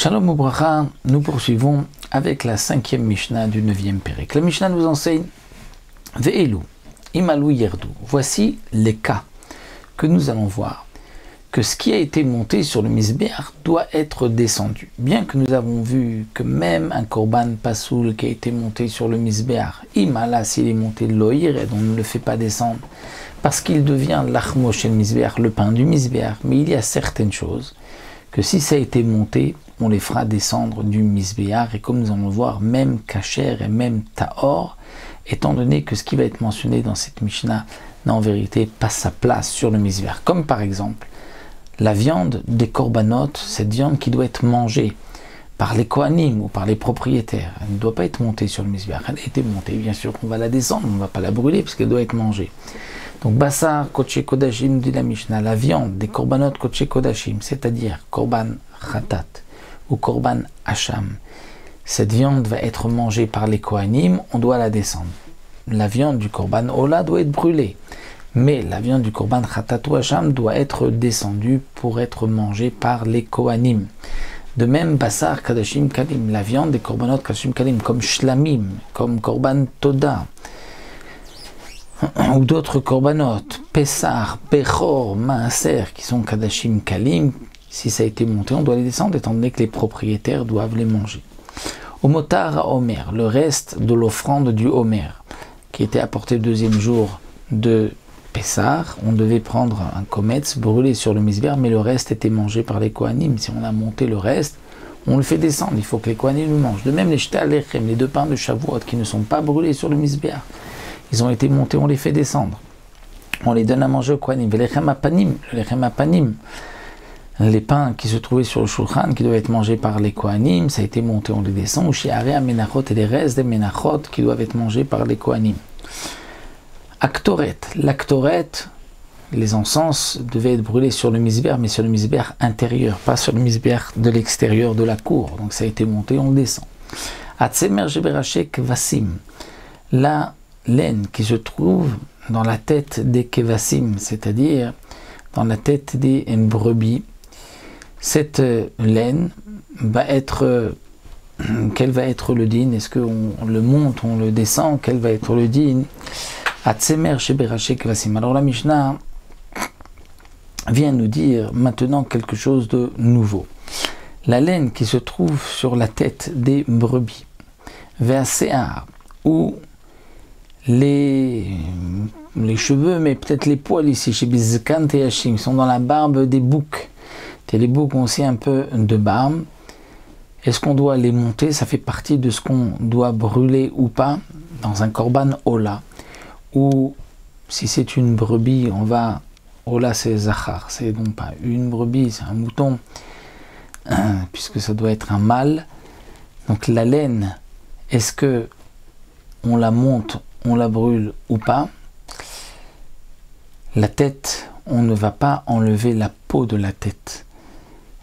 Shalom Ubracha, nous poursuivons avec la 5e Mishnah du 9e Pérek. La Mishnah nous enseigne Ve'elu, Imalou Yerdu. Voici les cas que nous allons voir. Que ce qui a été monté sur le Misbéach doit être descendu. Bien que nous avons vu que même un korban pasoul qui a été monté sur le Misbéach, Imala, s'il est monté de l'Oïr, et on ne le fait pas descendre, parce qu'il devient l'achmo chez le Misbéach, le pain du Misbéach. Mais il y a certaines choses que si ça a été monté, on les fera descendre du Misbéach, et comme nous allons le voir, même Kacher et même Tahor, étant donné que ce qui va être mentionné dans cette Mishnah n'a en vérité pas sa place sur le Misbéach. Comme par exemple, la viande des corbanotes, cette viande qui doit être mangée par les Kohanim ou par les propriétaires, elle ne doit pas être montée sur le Misbéach. Elle a été montée, bien sûr qu'on va la descendre, on ne va pas la brûler puisqu'elle doit être mangée. Donc, Bassar Kodesh Kodashim, dit la Mishnah, la viande des corbanotes Kodesh Kodashim, c'est-à-dire Korban Khatat ou Korban Hacham, cette viande va être mangée par les Kohanim, on doit la descendre. La viande du Korban Ola doit être brûlée, mais la viande du Korban Khatat ou Hacham doit être descendue pour être mangée par les Kohanim. De même, Bassar Kadashim Kalim, la viande des Korbanot Kadashim Kalim, comme Shlamim, comme Korban Toda, ou d'autres korbanot, Pessar, Bechor, Maaser, qui sont Kadashim Kalim, si ça a été monté, on doit les descendre, étant donné que les propriétaires doivent les manger. Au Motar à Omer, le reste de l'offrande du Omer, qui était apporté le deuxième jour de Pessar, on devait prendre un kometz, brûler sur le misbéach, mais le reste était mangé par les Kohanim. Si on a monté le reste, on le fait descendre, il faut que les Kohanim le mangent. De même, les Shté Alechem, les deux pains de Shavuot qui ne sont pas brûlés sur le misbéach, ils ont été montés, on les fait descendre. On les donne à manger aux Kohanim. Le lechem apanim, les pains qui se trouvaient sur le shulchan, qui doivent être mangés par les Kohanim, ça a été monté, on les descend. Ou shiarei amenachot, et les restes des menachot qui doivent être mangés par les Kohanim. Aktoret, l'actoret, les encens devaient être brûlés sur le misbéach, mais sur le misbéach intérieur, pas sur le misbéach de l'extérieur de la cour. Donc ça a été monté, on le descend. Atsemer jeberaché kvasim, la laine qui se trouve dans la tête des kevasim, c'est-à-dire dans la tête des brebis, cette laine va être, quel va être le din? Est-ce qu'on le monte, on le descend? Quel va être le din? Atsemer sheberaché kvasim. Alors la Mishnah vient nous dire maintenant quelque chose de nouveau. La laine qui se trouve sur la tête des brebis, ve'asear, ou les cheveux, mais peut-être les poils ici, chez Bizkan et Hachim, sont dans la barbe des boucs. Et les boucs ont aussi un peu de barbe. Est-ce qu'on doit les monter? Ça fait partie de ce qu'on doit brûler ou pas dans un korban Ola. Ou si c'est une brebis, on va... Ola c'est Zachar, c'est donc pas une brebis, c'est un mouton, puisque ça doit être un mâle. Donc la laine, est-ce que on la monte, on la brûle ou pas? La tête, on ne va pas enlever la peau de la tête.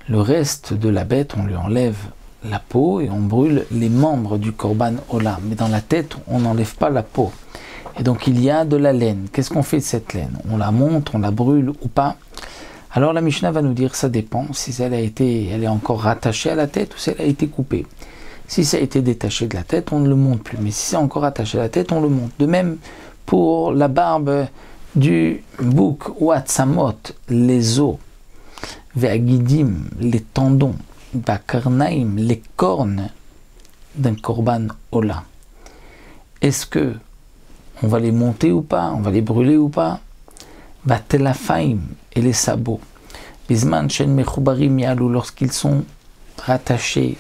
Le reste de la bête, on lui enlève la peau et on brûle les membres du korban Ola. Mais dans la tête, on n'enlève pas la peau. Et donc il y a de la laine. Qu'est-ce qu'on fait de cette laine? On la monte, on la brûle ou pas? Alors la Mishnah va nous dire, ça dépend si elle est encore rattachée à la tête ou si elle a été coupée. Si ça a été détaché de la tête, on ne le monte plus. Mais si c'est encore attaché à la tête, on le monte. De même pour la barbe du bouc ou atzamot, les os, ve'agidim, les tendons, ve'akarnaim, les cornes d'un korban Ola. Est-ce que on va les monter ou pas? On va les brûler ou pas? Ve'telafaim, et les sabots. Bisman shen mechubarim yalou, lorsqu'ils sont rattachés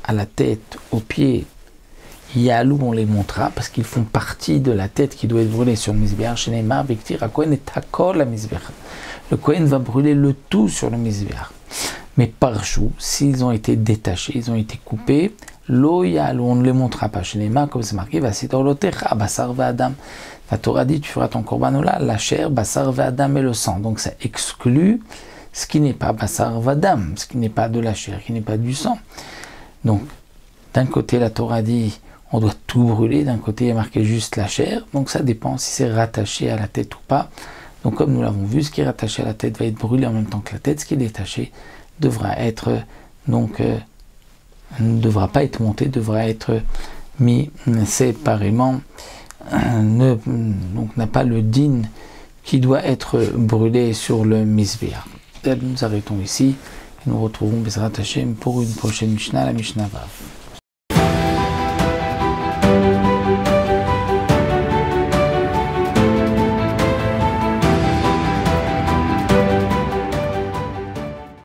à la tête, aux pieds, Yalou, on les montrera parce qu'ils font partie de la tête qui doit être brûlée sur le misbéach. Chez Neymar, Victir, à Kohen et Takor la misbéach. Le Kohen va brûler le tout sur le misbéach. Mais par chou, s'ils ont été détachés, ils ont été coupés, l'eau Yalou, on ne les montrera pas. Chez Neymar, comme c'est marqué, va sitor lotecha, basar ve'adam. La Torah dit, tu feras ton korban Ola, la chair, basar ve'adam et le sang. Donc ça exclut ce qui n'est pas basar ve'adam, ce qui n'est pas de la chair, qui n'est pas du sang. Donc, d'un côté, la Torah dit on doit tout brûler, d'un côté, il y a marqué juste la chair, donc ça dépend si c'est rattaché à la tête ou pas. Donc, comme nous l'avons vu, ce qui est rattaché à la tête va être brûlé en même temps que la tête, ce qui est détaché devra être donc ne devra pas être monté, devra être mis séparément, donc n'a pas le din qui doit être brûlé sur le misbéach. Nous arrêtons ici et nous retrouvons Bezrat Hashem pour une prochaine Mishnah, la Mishnah Vav.